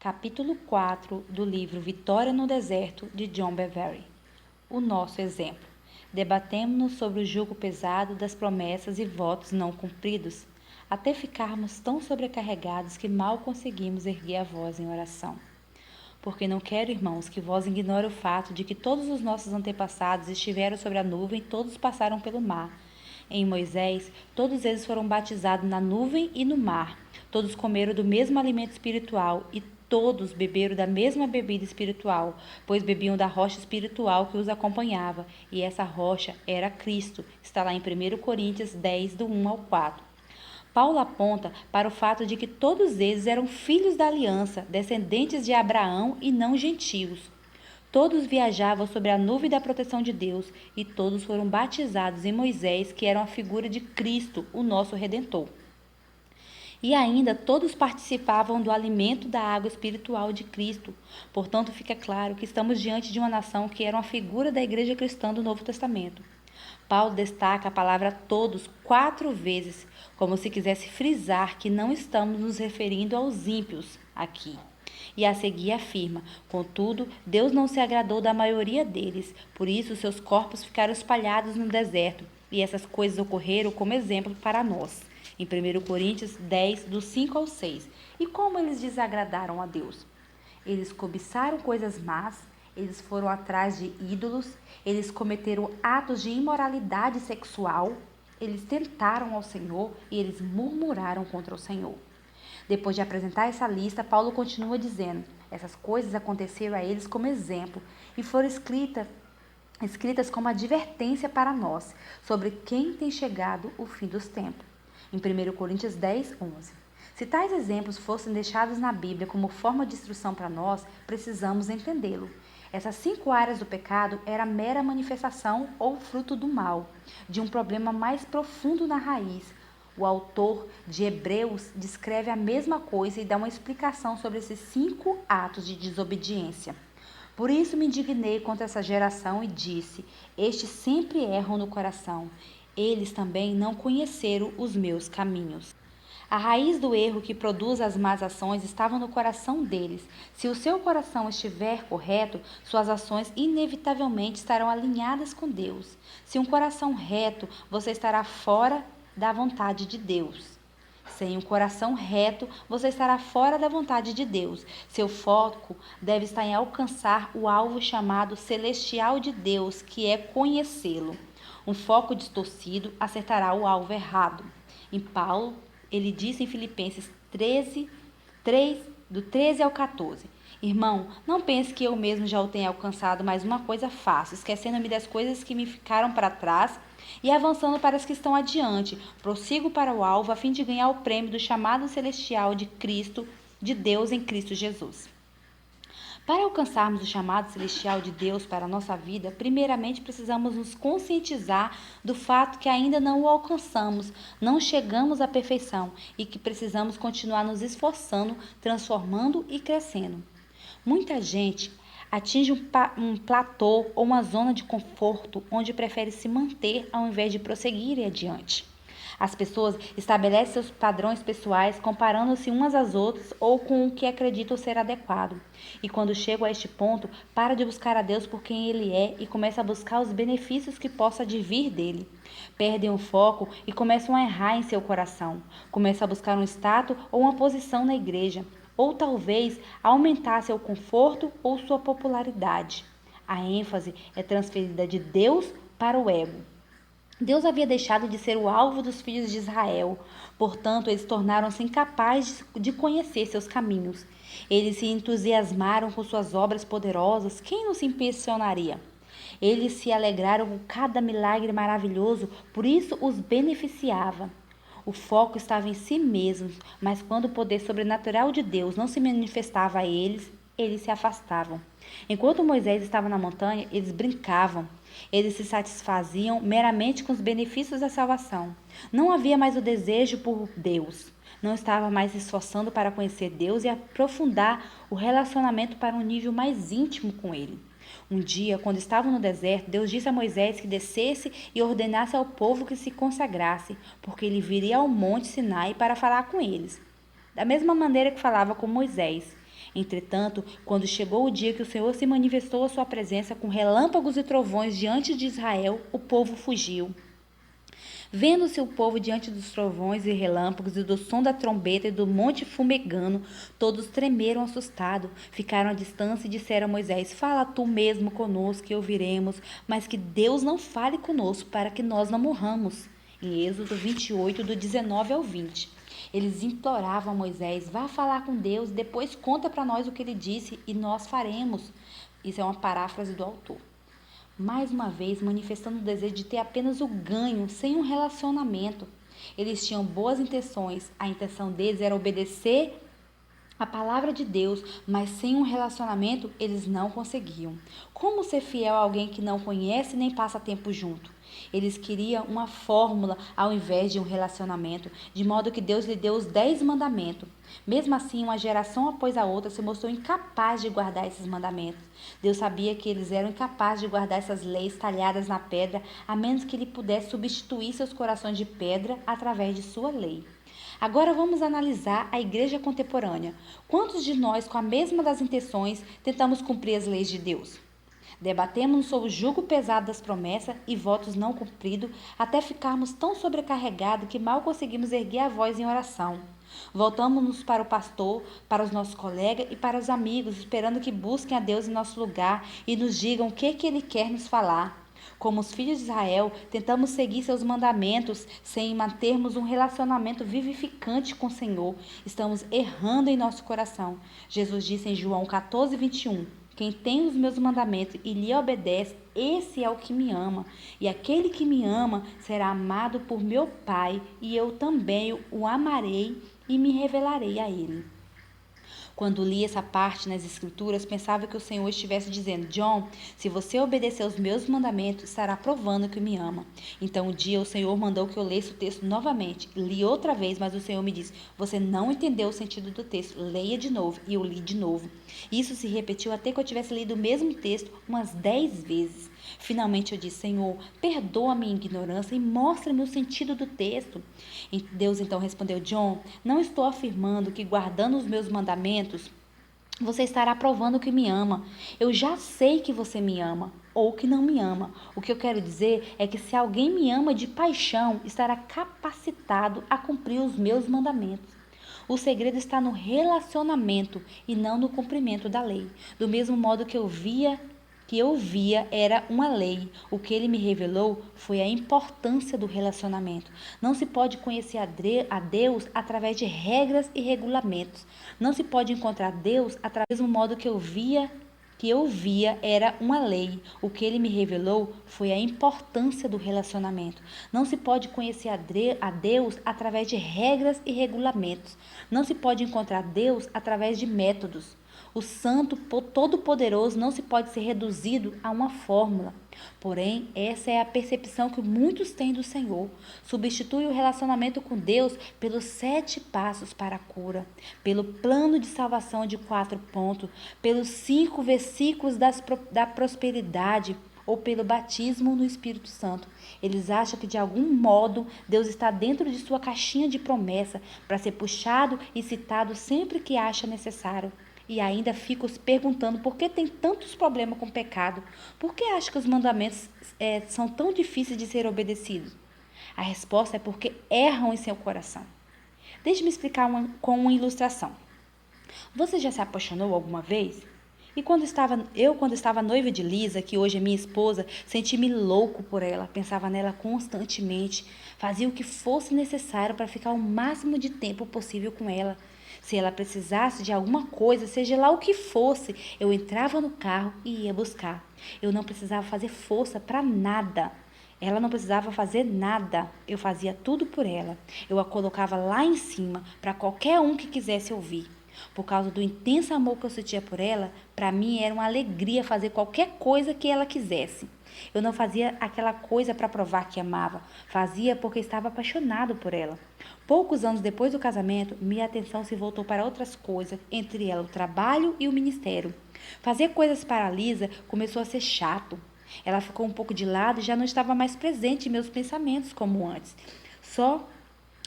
Capítulo 4 do livro Vitória no Deserto, de John Bevere. O nosso exemplo. Debatemo-nos sobre o jugo pesado das promessas e votos não cumpridos, até ficarmos tão sobrecarregados que mal conseguimos erguer a voz em oração. Porque não quero, irmãos, que vós ignore o fato de que todos os nossos antepassados estiveram sobre a nuvem e todos passaram pelo mar. Em Moisés, todos eles foram batizados na nuvem e no mar. Todos comeram do mesmo alimento espiritual e todos beberam da mesma bebida espiritual, pois bebiam da rocha espiritual que os acompanhava, e essa rocha era Cristo. Está lá em 1 Coríntios 10, do 1 ao 4. Paulo aponta para o fato de que todos eles eram filhos da aliança, descendentes de Abraão e não gentios. Todos viajavam sobre a nuvem da proteção de Deus e todos foram batizados em Moisés, que era uma figura de Cristo, o nosso Redentor. E ainda todos participavam do alimento da água espiritual de Cristo. Portanto, fica claro que estamos diante de uma nação que era uma figura da igreja cristã do Novo Testamento. Paulo destaca a palavra todos 4 vezes, como se quisesse frisar que não estamos nos referindo aos ímpios aqui. E a seguir afirma: contudo, Deus não se agradou da maioria deles, por isso seus corpos ficaram espalhados no deserto, e essas coisas ocorreram como exemplo para nós. Em 1 Coríntios 10, do 5 ao 6. E como eles desagradaram a Deus? Eles cobiçaram coisas más, eles foram atrás de ídolos, eles cometeram atos de imoralidade sexual, eles tentaram ao Senhor e eles murmuraram contra o Senhor. Depois de apresentar essa lista, Paulo continua dizendo: essas coisas aconteceram a eles como exemplo e foram escritas como advertência para nós, sobre quem tem chegado o fim dos tempos. Em 1 Coríntios 10, 11. Se tais exemplos fossem deixados na Bíblia como forma de instrução para nós, precisamos entendê-lo. Essas 5 áreas do pecado eram mera manifestação ou fruto do mal, de um problema mais profundo na raiz. O autor de Hebreus descreve a mesma coisa e dá uma explicação sobre esses 5 atos de desobediência. Por isso me indignei contra essa geração e disse: estes sempre erram no coração. Eles também não conheceram os meus caminhos. A raiz do erro que produz as más ações estava no coração deles. Se o seu coração estiver correto, suas ações inevitavelmente estarão alinhadas com Deus. Se um coração reto, você estará fora da vontade de Deus. Sem um coração reto, você estará fora da vontade de Deus. Seu foco deve estar em alcançar o alvo chamado celestial de Deus, que é conhecê-lo. Um foco distorcido acertará o alvo errado. Em Paulo, ele disse em Filipenses 13, do 13 ao 14: irmão, não pense que eu mesmo já o tenha alcançado, mas uma coisa faço, esquecendo-me das coisas que me ficaram para trás e avançando para as que estão adiante, prossigo para o alvo a fim de ganhar o prêmio do chamado celestial de Cristo, de Deus em Cristo Jesus. Para alcançarmos o chamado celestial de Deus para a nossa vida, primeiramente precisamos nos conscientizar do fato que ainda não o alcançamos, não chegamos à perfeição e que precisamos continuar nos esforçando, transformando e crescendo. Muita gente atinge um platô ou uma zona de conforto onde prefere se manter ao invés de prosseguir adiante. As pessoas estabelecem seus padrões pessoais comparando-se umas às outras ou com o que acreditam ser adequado. E quando chegam a este ponto, para de buscar a Deus por quem Ele é e começa a buscar os benefícios que possa advir dele. Perdem o foco e começam a errar em seu coração. Começam a buscar um status ou uma posição na igreja, ou talvez aumentar seu conforto ou sua popularidade. A ênfase é transferida de Deus para o ego. Deus havia deixado de ser o alvo dos filhos de Israel, portanto, eles tornaram-se incapazes de conhecer seus caminhos. Eles se entusiasmaram com suas obras poderosas, quem não se impressionaria? Eles se alegraram com cada milagre maravilhoso, por isso os beneficiava. O foco estava em si mesmos, mas quando o poder sobrenatural de Deus não se manifestava a eles, eles se afastavam. Enquanto Moisés estava na montanha, eles brincavam. Eles se satisfaziam meramente com os benefícios da salvação. Não havia mais o desejo por Deus. Não estava mais se esforçando para conhecer Deus e aprofundar o relacionamento para um nível mais íntimo com Ele. Um dia, quando estavam no deserto, Deus disse a Moisés que descesse e ordenasse ao povo que se consagrasse, porque ele viria ao monte Sinai para falar com eles. Da mesma maneira que falava com Moisés. Entretanto, quando chegou o dia que o Senhor se manifestou à sua presença com relâmpagos e trovões diante de Israel, o povo fugiu. Vendo-se o povo diante dos trovões e relâmpagos e do som da trombeta e do monte fumegando, todos tremeram assustados, ficaram à distância e disseram a Moisés: Fala tu mesmo conosco que ouviremos, mas que Deus não fale conosco para que nós não morramos. Em Êxodo 28, do 19 ao 20. Eles imploravam a Moisés: Vá falar com Deus, depois conta para nós o que ele disse e nós faremos. Isso é uma paráfrase do autor. Mais uma vez, manifestando o desejo de ter apenas o ganho, sem um relacionamento. Eles tinham boas intenções, a intenção deles era obedecer a palavra de Deus, mas sem um relacionamento eles não conseguiam. Como ser fiel a alguém que não conhece nem passa tempo junto? Eles queriam uma fórmula ao invés de um relacionamento, de modo que Deus lhe deu os 10 mandamentos. Mesmo assim, uma geração após a outra se mostrou incapaz de guardar esses mandamentos. Deus sabia que eles eram incapazes de guardar essas leis talhadas na pedra, a menos que ele pudesse substituir seus corações de pedra através de sua lei. Agora vamos analisar a igreja contemporânea. Quantos de nós, com a mesma das intenções, tentamos cumprir as leis de Deus? Debatemos sobre o jugo pesado das promessas e votos não cumpridos, até ficarmos tão sobrecarregados que mal conseguimos erguer a voz em oração. Voltamos-nos para o pastor, para os nossos colegas e para os amigos, esperando que busquem a Deus em nosso lugar e nos digam o que Ele quer nos falar. Como os filhos de Israel, tentamos seguir seus mandamentos sem mantermos um relacionamento vivificante com o Senhor. Estamos errando em nosso coração. Jesus disse em João 14, 21, Quem tem os meus mandamentos e lhe obedece, esse é o que me ama. E aquele que me ama será amado por meu Pai, e eu também o amarei e me revelarei a ele. Quando li essa parte nas Escrituras, pensava que o Senhor estivesse dizendo: John, se você obedecer aos meus mandamentos, estará provando que me ama. Então, um dia, o Senhor mandou que eu lesse o texto novamente. Li outra vez, mas o Senhor me disse: você não entendeu o sentido do texto. Leia de novo. E eu li de novo. Isso se repetiu até que eu tivesse lido o mesmo texto umas 10 vezes. Finalmente eu disse: Senhor, perdoa a minha ignorância e mostra-me o sentido do texto. E Deus então respondeu: John, não estou afirmando que guardando os meus mandamentos você estará provando que me ama. Eu já sei que você me ama ou que não me ama. O que eu quero dizer é que se alguém me ama de paixão, estará capacitado a cumprir os meus mandamentos. O segredo está no relacionamento e não no cumprimento da lei. Do mesmo modo que eu via era uma lei. O que ele me revelou foi a importância do relacionamento. Não se pode conhecer a Deus através de regras e regulamentos. Não se pode encontrar Deus através do mesmo modo que eu via era uma lei. O que ele me revelou foi a importância do relacionamento. Não se pode conhecer a Deus através de regras e regulamentos. Não se pode encontrar Deus através de métodos. O Santo Todo-Poderoso não se pode ser reduzido a uma fórmula. Porém, essa é a percepção que muitos têm do Senhor. Substitui o relacionamento com Deus pelos 7 passos para a cura, pelo plano de salvação de 4 pontos, pelos 5 versículos da prosperidade, ou pelo batismo no Espírito Santo. Eles acham que de algum modo Deus está dentro de sua caixinha de promessa para ser puxado e citado sempre que acha necessário. E ainda ficam se perguntando por que tem tantos problemas com o pecado. Por que acha que os mandamentos são tão difíceis de ser obedecidos? A resposta é porque erram em seu coração. Deixe-me explicar com uma ilustração. Você já se apaixonou alguma vez? E quando estava noiva de Lisa, que hoje é minha esposa, senti-me louco por ela, pensava nela constantemente, fazia o que fosse necessário para ficar o máximo de tempo possível com ela. Se ela precisasse de alguma coisa, seja lá o que fosse, eu entrava no carro e ia buscar. Eu não precisava fazer força para nada. Ela não precisava fazer nada. Eu fazia tudo por ela. Eu a colocava lá em cima para qualquer um que quisesse ouvir. Por causa do intenso amor que eu sentia por ela, para mim era uma alegria fazer qualquer coisa que ela quisesse. Eu não fazia aquela coisa para provar que amava, fazia porque estava apaixonado por ela. Poucos anos depois do casamento, minha atenção se voltou para outras coisas, entre elas o trabalho e o ministério. Fazer coisas para a Lisa começou a ser chato. Ela ficou um pouco de lado e já não estava mais presente em meus pensamentos como antes. Só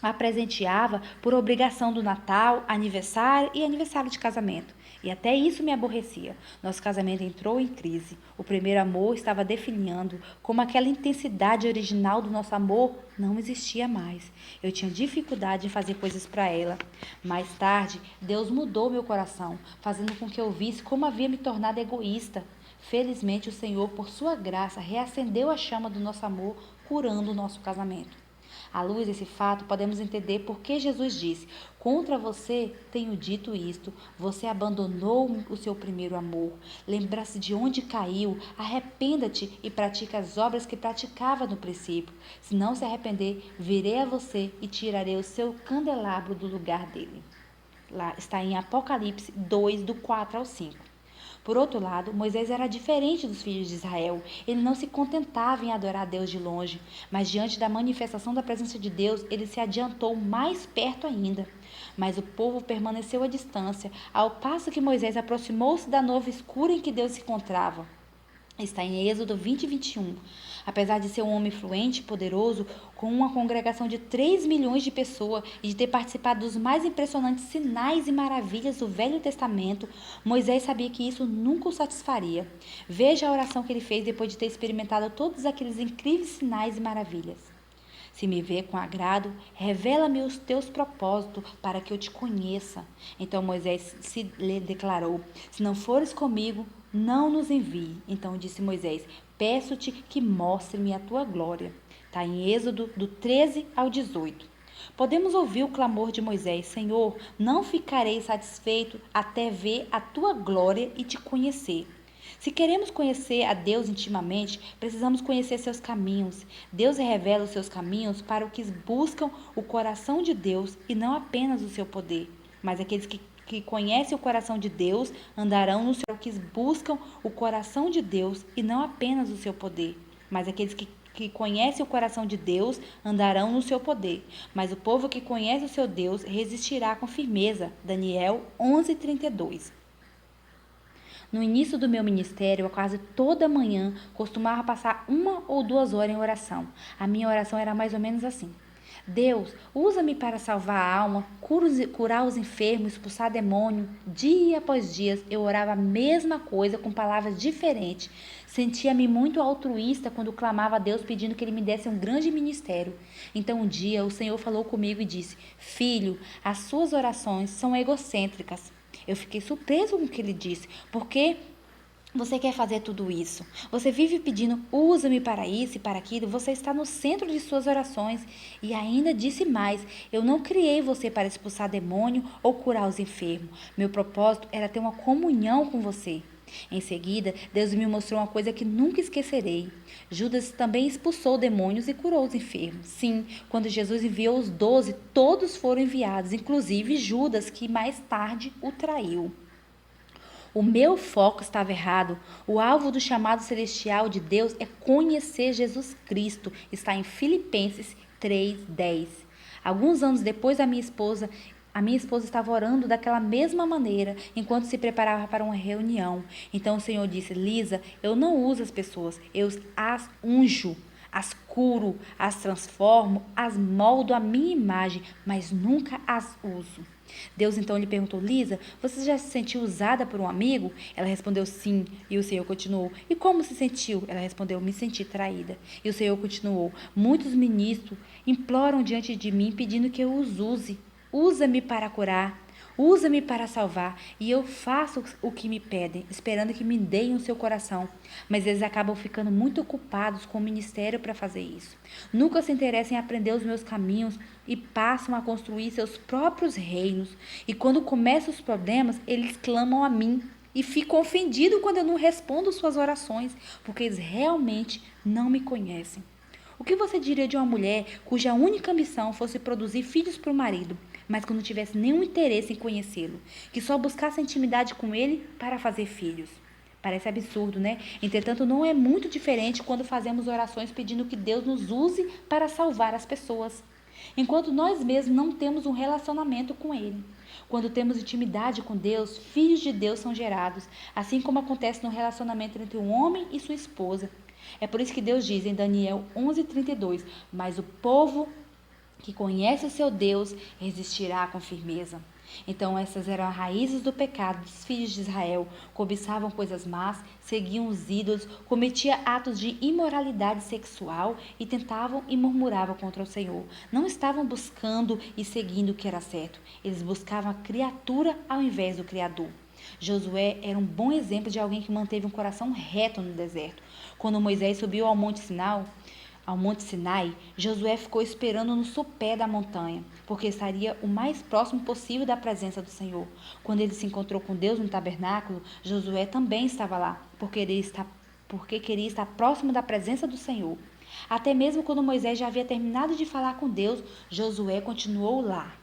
a presenteava por obrigação do Natal, aniversário e aniversário de casamento. E até isso me aborrecia. Nosso casamento entrou em crise. O primeiro amor estava definhando, como aquela intensidade original do nosso amor não existia mais. Eu tinha dificuldade em fazer coisas para ela. Mais tarde, Deus mudou meu coração, fazendo com que eu visse como havia me tornado egoísta. Felizmente, o Senhor, por sua graça, reacendeu a chama do nosso amor, curando o nosso casamento. À luz desse fato, podemos entender por que Jesus disse: contra você tenho dito isto, você abandonou o seu primeiro amor. Lembra-se de onde caiu, arrependa-te e pratique as obras que praticava no princípio. Se não se arrepender, virei a você e tirarei o seu candelabro do lugar dele. Lá está em Apocalipse 2, do 4 ao 5. Por outro lado, Moisés era diferente dos filhos de Israel. Ele não se contentava em adorar a Deus de longe, mas diante da manifestação da presença de Deus, ele se adiantou mais perto ainda. Mas o povo permaneceu à distância, ao passo que Moisés aproximou-se da nuvem escura em que Deus se encontrava. Está em Êxodo 20 e 21. Apesar de ser um homem fluente e poderoso, com uma congregação de 3 milhões de pessoas e de ter participado dos mais impressionantes sinais e maravilhas do Velho Testamento, Moisés sabia que isso nunca o satisfaria. Veja a oração que ele fez depois de ter experimentado todos aqueles incríveis sinais e maravilhas. Se me vê com agrado, revela-me os teus propósitos para que eu te conheça. Então Moisés se lhe declarou: se não fores comigo, não nos envie. Então disse Moisés: peço-te que mostre-me a tua glória. Está em Êxodo do 13 ao 18. Podemos ouvir o clamor de Moisés: Senhor, não ficarei satisfeito até ver a tua glória e te conhecer. Se queremos conhecer a Deus intimamente, precisamos conhecer seus caminhos. Deus revela os seus caminhos para os que buscam o coração de Deus e não apenas o seu poder. Mas aqueles que conhecem o coração de Deus andarão no seu que buscam o coração de Deus e não apenas o seu poder. Mas aqueles que conhecem o coração de Deus andarão no seu poder. Mas o povo que conhece o seu Deus resistirá com firmeza. Daniel 11:32. No início do meu ministério, a quase toda manhã, costumava passar 1 ou 2 horas em oração. A minha oração era mais ou menos assim: Deus, usa-me para salvar a alma, curar os enfermos, expulsar demônio. Dia após dia, eu orava a mesma coisa com palavras diferentes. Sentia-me muito altruísta quando clamava a Deus pedindo que Ele me desse um grande ministério. Então um dia o Senhor falou comigo e disse: Filho, as suas orações são egocêntricas. Eu fiquei surpreso com o que ele disse, porque você quer fazer tudo isso. Você vive pedindo, usa-me para isso e para aquilo. Você está no centro de suas orações. E ainda disse mais, eu não criei você para expulsar demônio ou curar os enfermos. Meu propósito era ter uma comunhão com você. Em seguida, Deus me mostrou uma coisa que nunca esquecerei. Judas também expulsou demônios e curou os enfermos. Sim, quando Jesus enviou os 12, todos foram enviados, inclusive Judas, que mais tarde o traiu. O meu foco estava errado. O alvo do chamado celestial de Deus é conhecer Jesus Cristo. Está em Filipenses 3:10. Alguns anos depois, a minha esposa estava orando daquela mesma maneira, enquanto se preparava para uma reunião. Então o Senhor disse: Lisa, eu não uso as pessoas, eu as unjo, as curo, as transformo, as moldo à minha imagem, mas nunca as uso. Deus então lhe perguntou: Lisa, você já se sentiu usada por um amigo? Ela respondeu sim. E o Senhor continuou: e como se sentiu? Ela respondeu: me senti traída. E o Senhor continuou: muitos ministros imploram diante de mim pedindo que eu os use. Usa-me para curar, usa-me para salvar, e eu faço o que me pedem, esperando que me deem o seu coração. Mas eles acabam ficando muito ocupados com o ministério para fazer isso. Nunca se interessam em aprender os meus caminhos e passam a construir seus próprios reinos. E quando começam os problemas, eles clamam a mim. E ficam ofendidos quando eu não respondo suas orações, porque eles realmente não me conhecem. O que você diria de uma mulher cuja única missão fosse produzir filhos para o marido, mas que não tivesse nenhum interesse em conhecê-lo, que só buscasse intimidade com ele para fazer filhos? Parece absurdo, né? Entretanto, não é muito diferente quando fazemos orações pedindo que Deus nos use para salvar as pessoas, enquanto nós mesmos não temos um relacionamento com Ele. Quando temos intimidade com Deus, filhos de Deus são gerados, assim como acontece no relacionamento entre um homem e sua esposa. É por isso que Deus diz em Daniel 11:32, mas o povo que conhece o seu Deus resistirá com firmeza. Então essas eram as raízes do pecado dos filhos de Israel. Cobiçavam coisas más, seguiam os ídolos, cometiam atos de imoralidade sexual e tentavam e murmuravam contra o Senhor. Não estavam buscando e seguindo o que era certo. Eles buscavam a criatura ao invés do Criador. Josué era um bom exemplo de alguém que manteve um coração reto no deserto. Quando Moisés subiu ao Monte Sinai, Josué ficou esperando no sopé da montanha, porque estaria o mais próximo possível da presença do Senhor. Quando ele se encontrou com Deus no tabernáculo, Josué também estava lá, porque queria estar próximo da presença do Senhor. Até mesmo quando Moisés já havia terminado de falar com Deus, Josué continuou lá.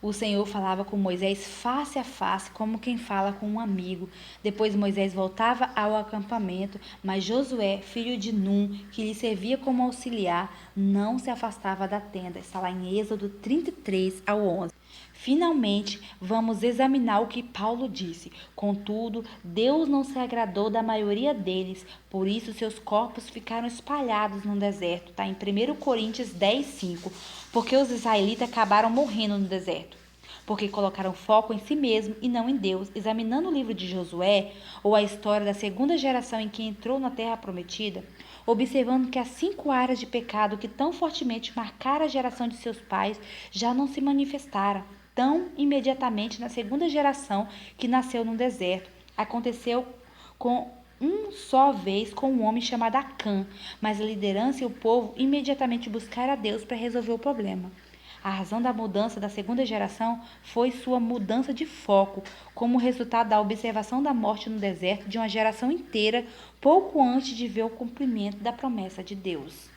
O Senhor falava com Moisés face a face, como quem fala com um amigo. Depois Moisés voltava ao acampamento, mas Josué, filho de Num, que lhe servia como auxiliar, não se afastava da tenda. Está lá em Êxodo 33 ao 11. Finalmente, vamos examinar o que Paulo disse. Contudo, Deus não se agradou da maioria deles, por isso seus corpos ficaram espalhados no deserto. Está em 1 Coríntios 10, 5. Porque os israelitas acabaram morrendo no deserto. Porque colocaram foco em si mesmo e não em Deus. Examinando o livro de Josué, ou a história da segunda geração em que entrou na terra prometida, observando que as 5 áreas de pecado que tão fortemente marcaram a geração de seus pais já não se manifestaram tão imediatamente na segunda geração que nasceu no deserto. Aconteceu com só vez com um homem chamado Acã, mas a liderança e o povo imediatamente buscaram a Deus para resolver o problema. A razão da mudança da segunda geração foi sua mudança de foco, como resultado da observação da morte no deserto de uma geração inteira, pouco antes de ver o cumprimento da promessa de Deus.